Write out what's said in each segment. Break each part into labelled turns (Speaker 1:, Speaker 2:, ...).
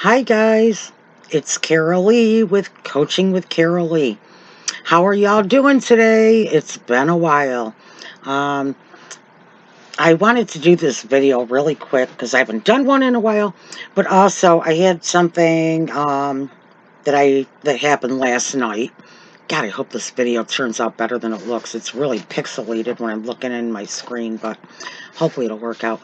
Speaker 1: Hi guys, it's Carol Lee with Coaching with Carol Lee. How are y'all doing today? It's been a while. Um, I wanted to do this video really quick because I haven't done one in a while, but also I had something that happened last night. God, I hope this video turns out better than it looks. It's really pixelated when I'm looking in my screen, but hopefully it'll work out.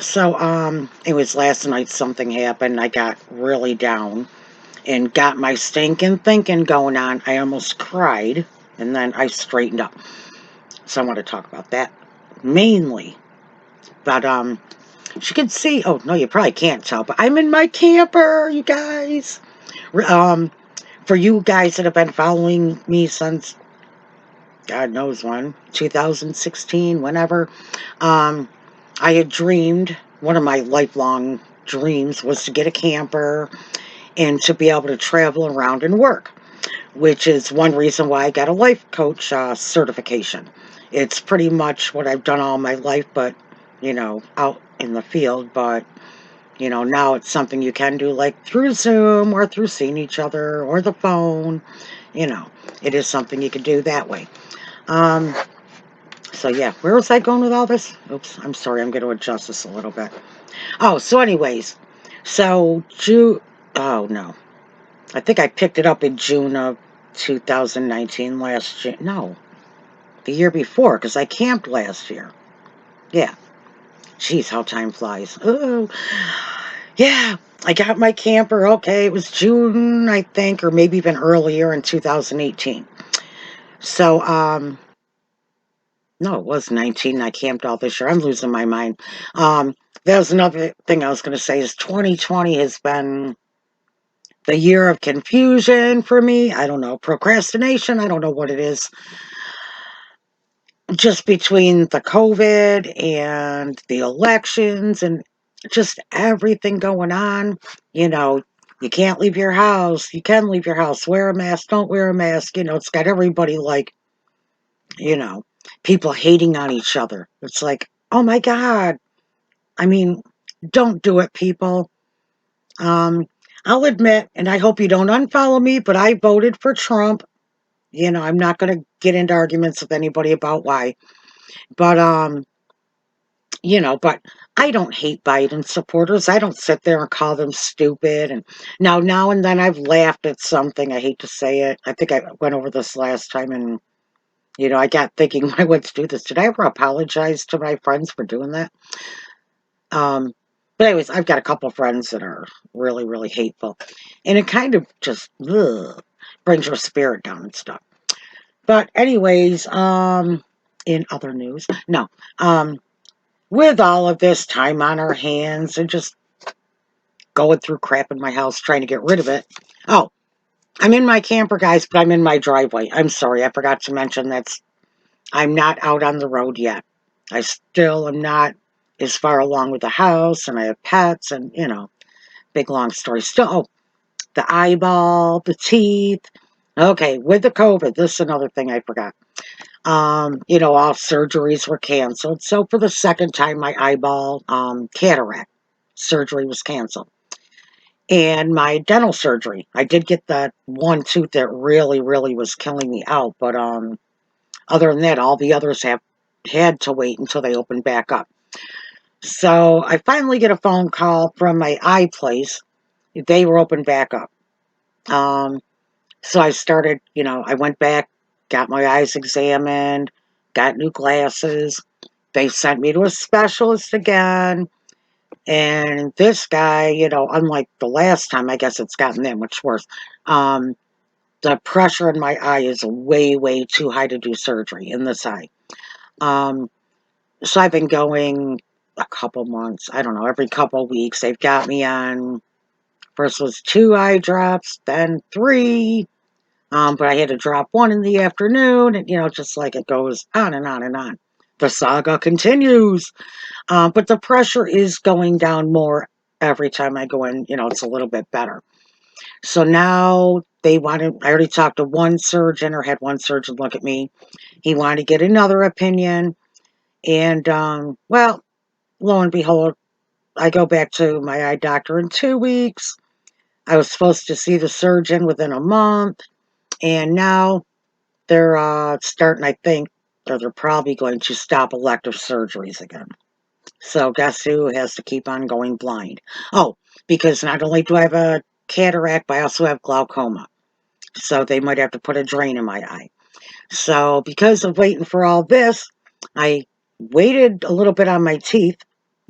Speaker 1: So, it was last night something happened. I got really down and got my stinking thinking going on. I almost cried, and then I straightened up. So I want to talk about that mainly. But as you can see, oh no, you probably can't tell, but I'm in my camper, you guys. Um, for you guys that have been following me since God knows when, 2016, whenever, I had dreamed. One of my lifelong dreams was to get a camper and to be able to travel around and work, which is one reason why I got a life coach certification. It's pretty much what I've done all my life, but, out in the field. But, now it's something you can do like through Zoom or through seeing each other or the phone. You know, it is something you can do that way. Um, so, yeah, where was I going with all this? Oops, I'm sorry, I'm going to adjust this a little bit. Oh, so, anyways, so, oh, no. I think I picked it up in June of 2019, last June. No, the year before, because I camped last year. Yeah. Jeez, how time flies. Oh, yeah. I got my camper. Okay, it was June, I think, or maybe even earlier in 2018. So, no, it was 19. I camped all this year. I'm losing my mind. That was another thing I was going to say is 2020 has been the year of confusion for me. I don't know, procrastination. I don't know what it is. Just between the COVID and the elections and just everything going on, you know, you can't leave your house. You can leave your house. Wear a mask. Don't wear a mask. It's got everybody like, you know, people hating on each other. It's like, oh my God. I mean, don't do it, people. Um, I'll admit, and I hope you don't unfollow me, but I voted for Trump. I'm not going to get into arguments with anybody about why. But but I don't hate Biden supporters. I don't sit there and call them stupid. And now and then I've laughed at something. I hate to say it. I think I went over this last time, and I got thinking when I went to do this. Did I ever apologize to my friends for doing that? Um, but anyways, I've got a couple friends that are really, really hateful, and it kind of just brings your spirit down and stuff. But anyways, in other news, no, with all of this time on our hands and just going through crap in my house trying to get rid of it. Oh, I'm in my camper, guys, but I'm in my driveway. I'm sorry, I forgot to mention I'm not out on the road yet. I still am not as far along with the house, and I have pets, and big long story. Still, oh, the eyeball, the teeth. Okay, with the COVID, this is another thing I forgot. All surgeries were canceled. So for the second time, my eyeball cataract surgery was canceled. And my dental surgery. I did get that one tooth that really, really was killing me out. But other than that, all the others have had to wait until they open back up. So I finally get a phone call from my eye place. They were open back up. Um, so I started, I went back, got my eyes examined, got new glasses. They sent me to a specialist again. And this guy, unlike the last time, I guess it's gotten that much worse. Um, the pressure in my eye is way, way too high to do surgery in this eye. Um, so I've been going a couple months, I don't know, every couple weeks. They've got me on, first was 2 eye drops, then 3. But I had to drop one in the afternoon, and just like it goes on and on and on. The saga continues. But the pressure is going down more every time I go in. It's a little bit better. So now I already talked to one surgeon or had one surgeon look at me. He wanted to get another opinion. And, well, lo and behold, I go back to my eye doctor in 2 weeks. I was supposed to see the surgeon within a month, and now they're starting, I think, or they're probably going to stop elective surgeries again. So guess who has to keep on going blind? Oh, because not only do I have a cataract, but I also have glaucoma. So they might have to put a drain in my eye. So because of waiting for all this, I waited a little bit on my teeth.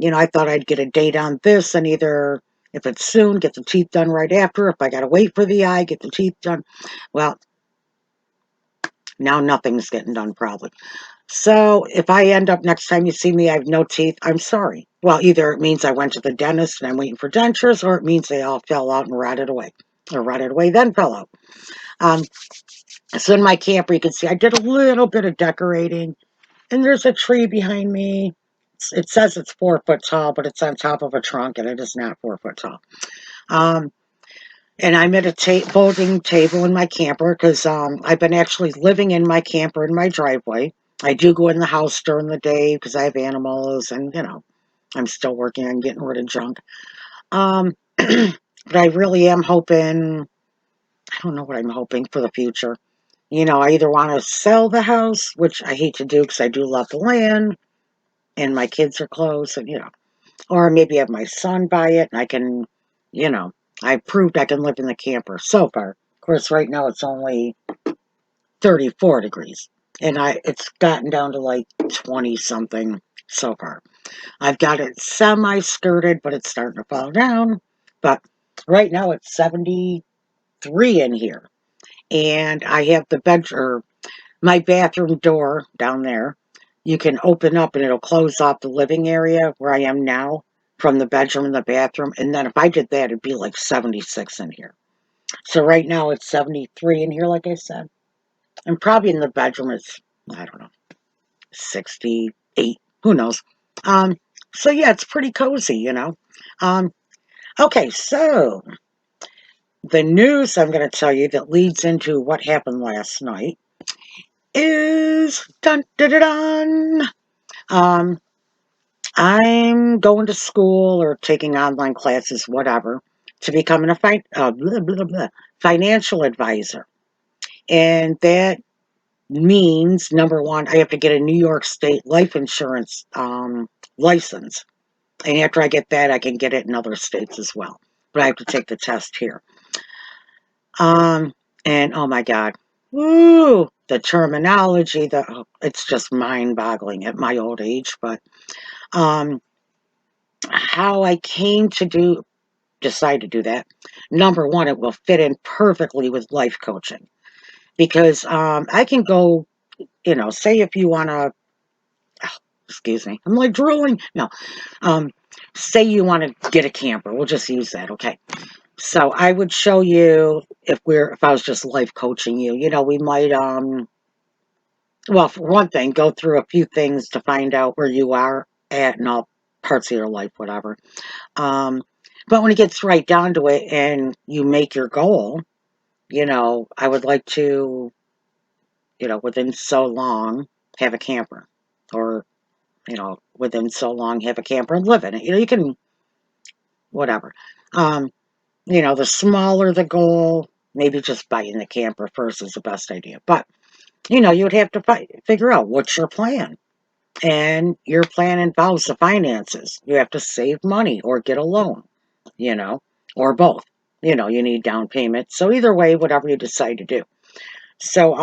Speaker 1: I thought I'd get a date on this and either, if it's soon, get the teeth done right after. If I got to wait for the eye, get the teeth done. Well, now nothing's getting done probably. So if I end up next time you see me, I have no teeth, I'm sorry. Well, either it means I went to the dentist and I'm waiting for dentures, or it means they all fell out and rotted away. Or rotted away, then fell out. Um, so in my camper, you can see I did a little bit of decorating, and there's a tree behind me. It says it's 4 foot tall, but it's on top of a trunk, and it is not 4 foot tall. Um, and I'm at a folding table in my camper because I've been actually living in my camper in my driveway. I do go in the house during the day because I have animals, and I'm still working on getting rid of junk. But I really am hoping. I don't know what I'm hoping for the future. I either want to sell the house, which I hate to do because I do love the land, and my kids are close, and or maybe have my son buy it, and I can, you know, I proved I can live in the camper so far. Of course, right now it's only 34 degrees, and it's gotten down to like 20 something so far. I've got it semi skirted, but it's starting to fall down. But right now it's 73 in here, and I have the bedroom, my bathroom door down there. You can open up and it'll close off the living area where I am now from the bedroom and the bathroom. And then if I did that, it'd be like 76 in here. So right now it's 73 in here, like I said. And probably in the bedroom it's, I don't know, 68. Who knows? Um, so yeah, it's pretty cozy. Um, okay, so the news I'm going to tell you that leads into what happened last night is dun dun dun dun. Um, I'm going to school or taking online classes, whatever, to become blah, blah, blah, financial advisor. And that means, number one, I have to get a New York State life insurance license. And after I get that, I can get it in other states as well. But I have to take the test here. Um, and oh my God, woo, the terminology, it's just mind boggling at my old age. But um, how I came to decide to do that. Number one, it will fit in perfectly with life coaching because I can go, say if you want to, excuse me, I'm like drooling. No, um, say you want to get a camper. We'll just use that, okay? So I would show you if I was just life coaching you. We might well, for one thing, go through a few things to find out where you are at in all parts of your life, whatever. Um, but when it gets right down to it and you make your goal, I would like to, within so long have a camper or, within so long have a camper and live in it. You can, whatever. Um, the smaller the goal, maybe just buying the camper first is the best idea. But, you would have to figure out what's your plan. And your plan involves the finances. You have to save money or get a loan, you know, or both. You need down payment. So either way, whatever you decide to do. So,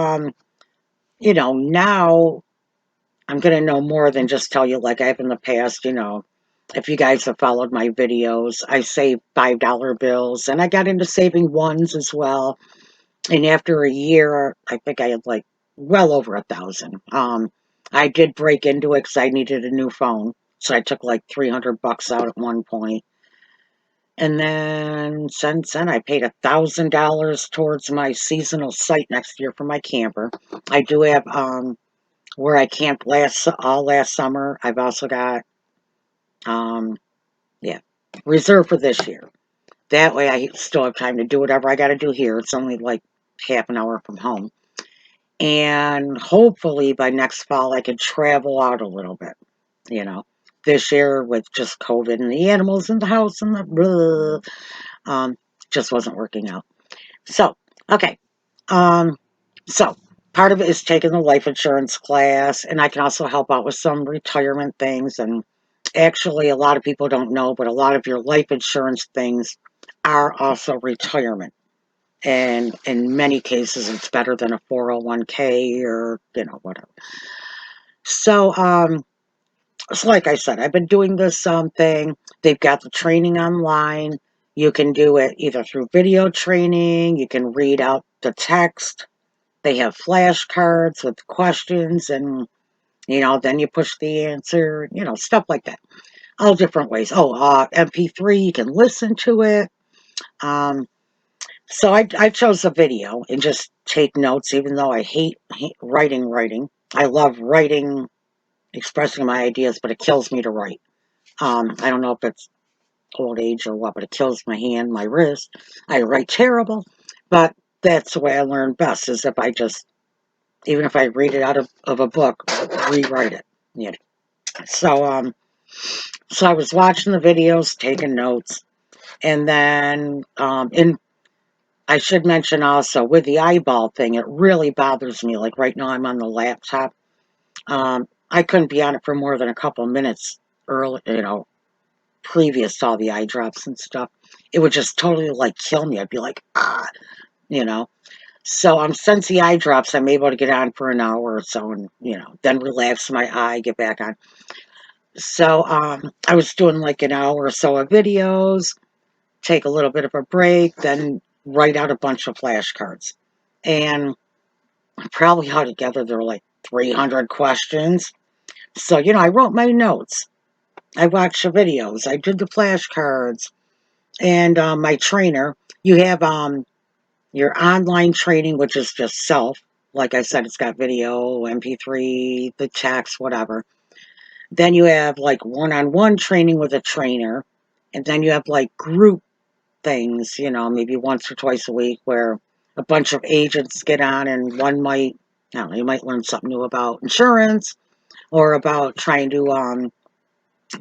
Speaker 1: now I'm going to know more than just tell you like I have in the past. If you guys have followed my videos, I saved $5 bills and I got into saving ones as well. And after a year, I think I had like well over 1,000. I did break into it because I needed a new phone. So I took like $300 out at one point. And then since then, I paid $1,000 towards my seasonal site next year for my camper. I do have where I camped last summer. I've also got um, yeah, reserved for this year. That way, I still have time to do whatever I got to do here. It's only like half an hour from home, and hopefully by next fall I can travel out a little bit. You know, this year with just COVID and the animals in the house and the blah, just wasn't working out. So, okay. Um, so part of it is taking the life insurance class, and I can also help out with some retirement things. And actually, a lot of people don't know, but a lot of your life insurance things are also retirement. And in many cases, it's better than a 401k or, whatever. So, so like I said, I've been doing this thing. They've got the training online. You can do it either through video training, you can read out the text. They have flashcards with questions, and then you push the answer, stuff like that. All different ways. Oh, MP3, you can listen to it. Um, so I chose a video and just take notes, even though I hate writing. I love writing, expressing my ideas, but it kills me to write. I don't know if it's old age or what, but it kills my hand, my wrist. I write terrible, but that's the way I learn best, is if I just, even if I read it out of a book, rewrite it. Yeah. So, so I was watching the videos, taking notes, and then, and I should mention also with the eyeball thing, it really bothers me. Like right now, I'm on the laptop. I couldn't be on it for more than a couple minutes early, previous to all the eye drops and stuff. It would just totally like kill me. I'd be like, you know. So since the eye drops, I'm able to get on for an hour or so, and then relax my eye, get back on. So I was doing like an hour or so of videos, take a little bit of a break, then write out a bunch of flashcards. And probably altogether there were like 300 questions. So, I wrote my notes. I watched the videos. I did the flashcards. And my trainer, you have your online training, which is just self. Like I said, it's got video, MP3, the text, whatever. Then you have like one-on-one training with a trainer. And then you have like group things, maybe once or twice a week where a bunch of agents get on and one might, I don't know, you might learn something new about insurance or about trying to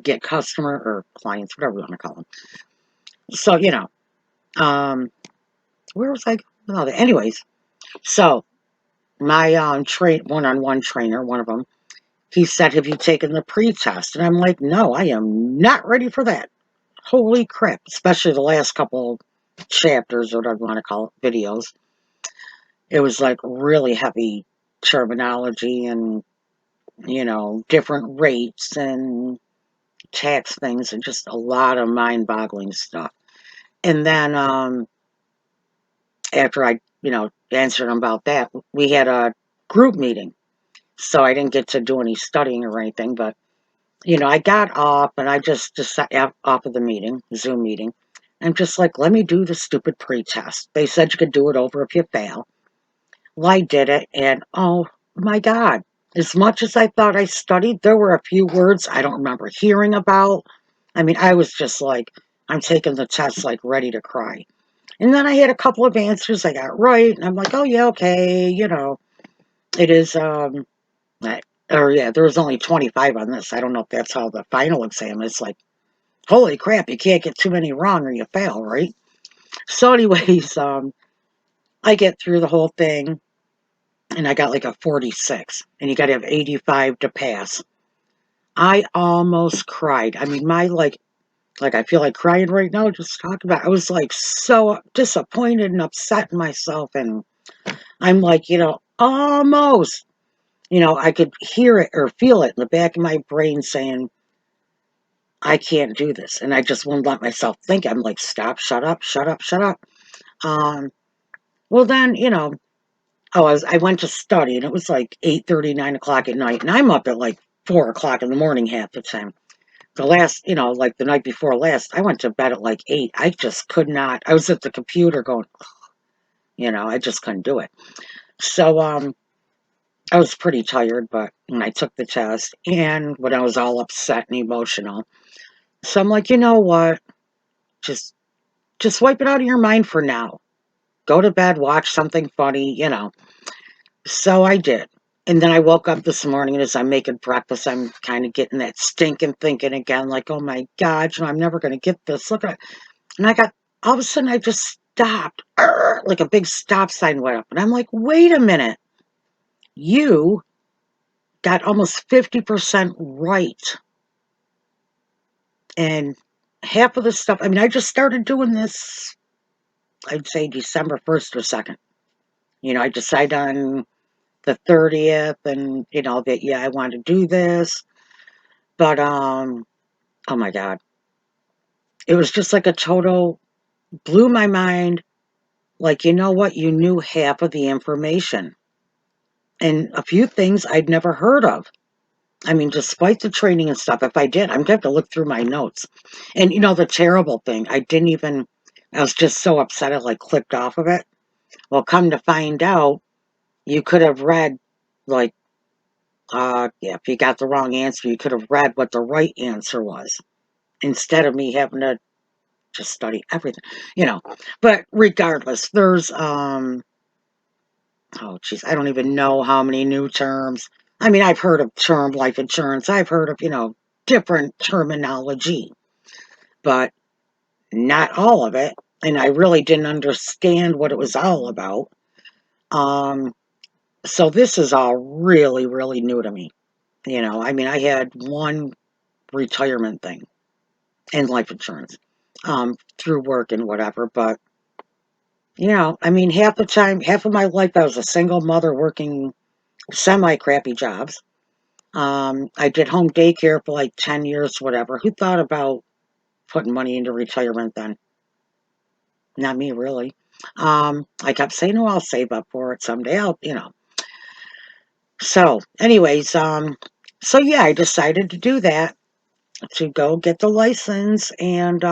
Speaker 1: get customer or clients, whatever you want to call them. So, um, where was I? Oh, anyways, so my one-on-one trainer, one of them, he said, "Have you taken the pre-test?" And I'm like, "No, I am not ready for that." Holy crap! Especially the last couple chapters or whatever you want to call it, videos. It was like really heavy terminology and different rates and tax things and just a lot of mind-boggling stuff. And then after I answered him about that, we had a group meeting, so I didn't get to do any studying or anything. But I got off and I just decided off of the meeting, Zoom meeting. I'm just like, let me do the stupid pre-test. They said you could do it over if you fail. Well, I did it, and oh my God, as much as I thought I studied, there were a few words I don't remember hearing about. I mean, I was just like, I'm taking the test like ready to cry. And then I had a couple of answers I got right, and I'm like, oh yeah, okay, it is, or yeah, there was only 25 on this. I don't know if that's how the final exam is. Like, holy crap, you can't get too many wrong or you fail, right? So anyways, I get through the whole thing, and I got like a 46, and you got to have 85 to pass. I almost cried. I mean, my like I feel like crying right now just talking about it. I was like so disappointed and upset in myself, and I'm like, almost. I could hear it or feel it in the back of my brain saying, I can't do this. And I just wouldn't let myself think. I'm like, stop, shut up, shut up, shut up. Um, well then, I went to study, and it was like 8:30, 9 o'clock at night, and I'm up at like 4 o'clock in the morning half the time. The last, like the night before last, I went to bed at like 8. I just could not. I was at the computer going, I just couldn't do it. So I was pretty tired, but when I took the test and when I was all upset and emotional. So I'm like, you know what? Just just wipe it out of your mind for now. Go to bed, watch something funny. So I did. And then I woke up this morning, and as I'm making breakfast, I'm kind of getting that stinking thinking again, like, oh my God, I'm never going to get this. Look at it. And all of a sudden, I just stopped. Like a big stop sign went up. And I'm like, wait a minute. You got almost 50% right. And half of the stuff, I mean, I just started doing this, I'd say December 1st or 2nd. I decided on the 30th and, that, yeah, I want to do this. But, oh my God, it was just like a total blew my mind. Like, you know what? You knew half of the information and a few things I'd never heard of. I mean, despite the training and stuff, if I did, I'm going to have to look through my notes. And, the terrible thing, I was just so upset I like clicked off of it. Well, come to find out, you could have read, like, yeah, if you got the wrong answer, you could have read what the right answer was instead of me having to just study everything, But regardless, there's, oh, geez, I don't even know how many new terms. I mean, I've heard of term life insurance. I've heard of, different terminology, but not all of it. And I really didn't understand what it was all about. Um, so this is all really, really new to me. I mean, I had one retirement thing and life insurance through work and whatever, but I mean, half the time, half of my life, I was a single mother working semi crappy jobs. I did home daycare for like 10 years, whatever. Who thought about putting money into retirement then? Not me, really. I kept saying, oh, I'll save up for it someday. So, anyways, so yeah, I decided to do that, to go get the license, and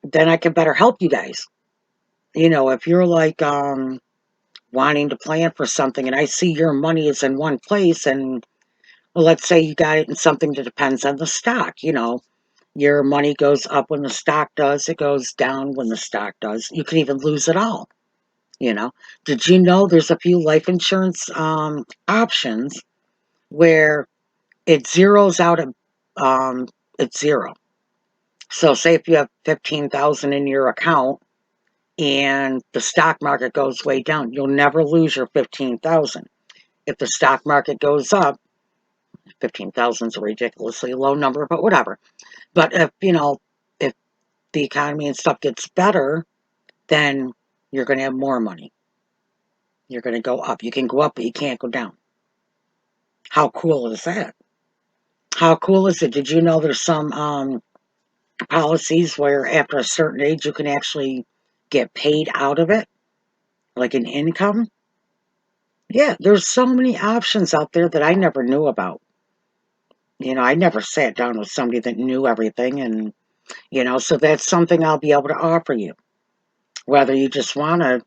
Speaker 1: then I can better help you guys. If you're like wanting to plan for something, and I see your money is in one place, and well, let's say you got it in something that depends on the stock. Your money goes up when the stock does, it goes down when the stock does. You can even lose it all. You know, did you know there's a few life insurance options where it zeroes out at zero. So, say if you have 15,000 in your account and the stock market goes way down, you'll never lose your 15,000. If the stock market goes up, 15,000 is a ridiculously low number, but whatever. But if the economy and stuff gets better, then you're going to have more money. You're going to go up. You can go up, but you can't go down. How cool is that? How cool is it? Did you know there's some policies where after a certain age you can actually get paid out of it, like an income? Yeah, there's so many options out there that I never knew about. I never sat down with somebody that knew everything, and so that's something I'll be able to offer you. Whether you just want to,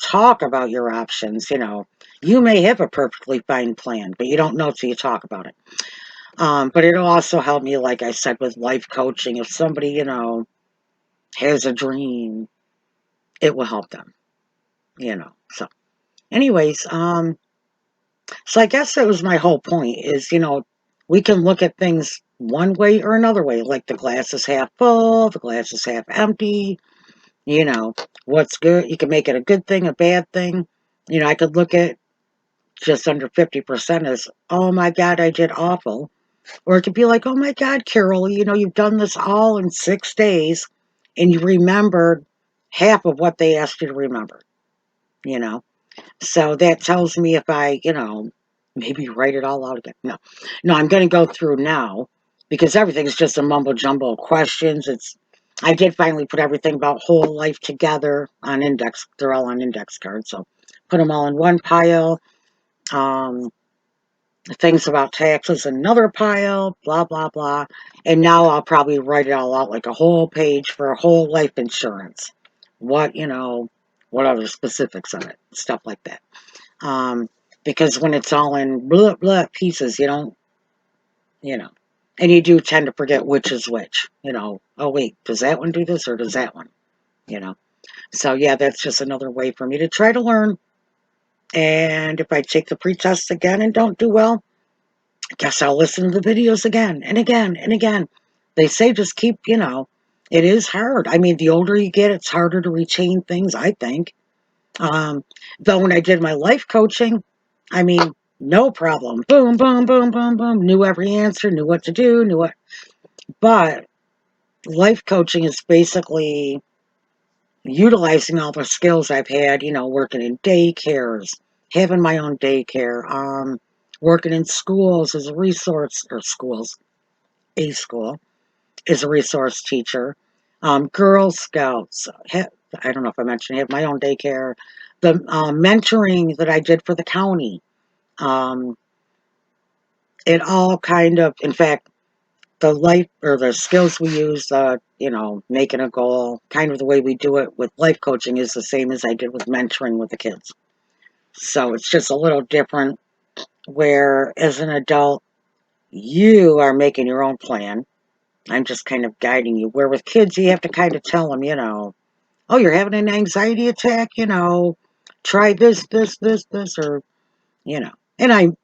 Speaker 1: talk about your options, you may have a perfectly fine plan, but you don't know till you talk about it. But it'll also help me, like I said, with life coaching. If somebody, has a dream, it will help them, So, anyways, so I guess that was my whole point is, we can look at things one way or another way, like the glass is half full, the glass is half empty, you know, what's good. You can make it a good thing, a bad thing. I could look at just under 50% as, oh my God, I did awful. Or it could be like, oh my God, Carol, you've done this all in 6 days and you remembered half of what they asked you to remember, you know. So that tells me if I, maybe write it all out again. No, no, I'm going to go through now because everything's just a mumbo jumbo of questions. I did finally put everything about whole life together on index. They're all on index cards. So put them all in one pile. Um, things about taxes, another pile, blah, blah, blah. And now I'll probably write it all out like a whole page for a whole life insurance. What, what are the specifics of it? Stuff like that. Um, because when it's all in blah, blah pieces, you know, and you do tend to forget which is which, oh, wait, does that one do this or does that one, you know? So, yeah, that's just another way for me to try to learn And if I take the pretest again and don't do well, I guess I'll listen to the videos again and again and again. They say just keep, it is hard. I mean, the older you get, it's harder to retain things, I think. Um, though when I did my life coaching, I mean, no problem. Boom, boom, boom, boom, boom. Knew every answer, knew what to do, knew what. But life coaching is basically utilizing all the skills I've had, working in daycares, having my own daycare, working in schools as a resource, or schools, a school, as a resource teacher, Girl Scouts. I don't know if I mentioned I have my own daycare. The mentoring that I did for the county, um, it all kind of, in fact, the life or the skills we use, making a goal, kind of the way we do it with life coaching is the same as I did with mentoring with the kids. So it's just a little different where as an adult, you are making your own plan. I'm just kind of guiding you. Where with kids, you have to kind of tell them, oh, you're having an anxiety attack, try this, or, and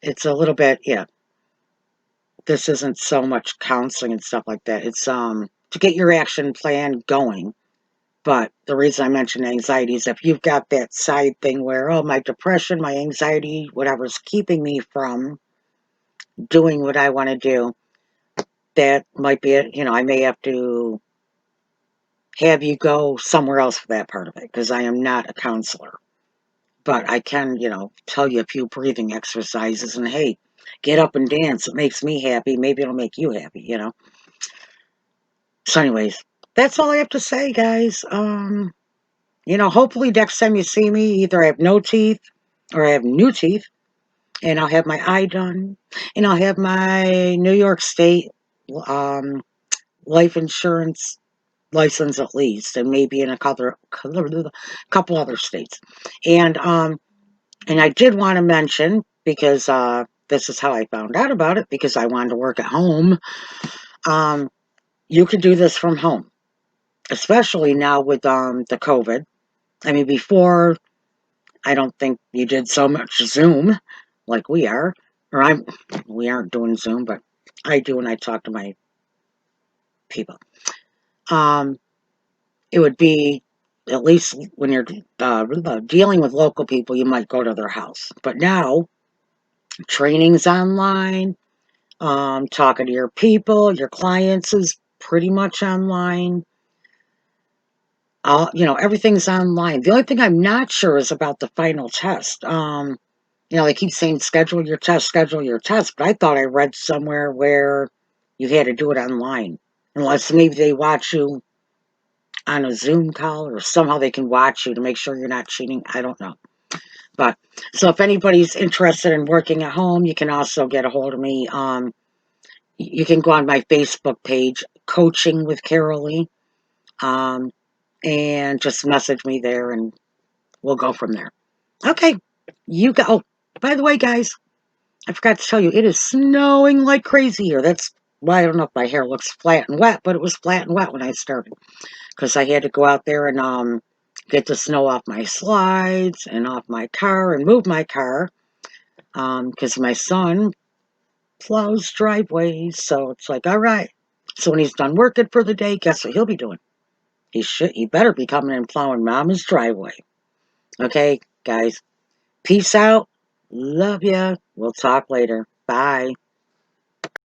Speaker 1: it's a little bit, yeah, this isn't so much counseling and stuff like that. It's to get your action plan going. But the reason I mention anxiety is if you've got that side thing where, oh, my depression, my anxiety, whatever's keeping me from doing what I want to do, that might be it. I may have to have you go somewhere else for that part of it because I am not a counselor. But I can, tell you a few breathing exercises and hey, get up and dance. It makes me happy. Maybe it'll make you happy. So, anyways, that's all I have to say, guys. Hopefully next time you see me, either I have no teeth or I have new teeth, and I'll have my eye done, and I'll have my New York State um, life insurance license at least, and maybe in a couple other states. And I did want to mention because this is how I found out about it because I wanted to work at home. Um, you could do this from home, especially now with the COVID. I mean, before I don't think you did so much Zoom like we are, or we aren't doing Zoom, but I do when I talk to my people. Um, it would be at least when you're dealing with local people, you might go to their house. But now training's online, talking to your people, your clients is pretty much online. Everything's online. The only thing I'm not sure is about the final test. They keep saying schedule your test, but I thought I read somewhere where you had to do it online. Unless maybe they watch you on a Zoom call or somehow they can watch you to make sure you're not cheating. I don't know. But so if anybody's interested in working at home, you can also get a hold of me. You can go on my Facebook page, Coaching with Carol Lee, um, and just message me there and we'll go from there. Okay. You go. Oh, by the way, guys, I forgot to tell you, it is snowing like crazy here. That's why I don't know if my hair looks flat and wet, but it was flat and wet when I started because I had to go out there and get the snow off my slides and off my car and move my car because my son plows driveways. So it's like, all right. So when he's done working for the day, guess what he'll be doing? He better be coming and plowing Mama's driveway. Okay, guys. Peace out. Love ya. We'll talk later. Bye.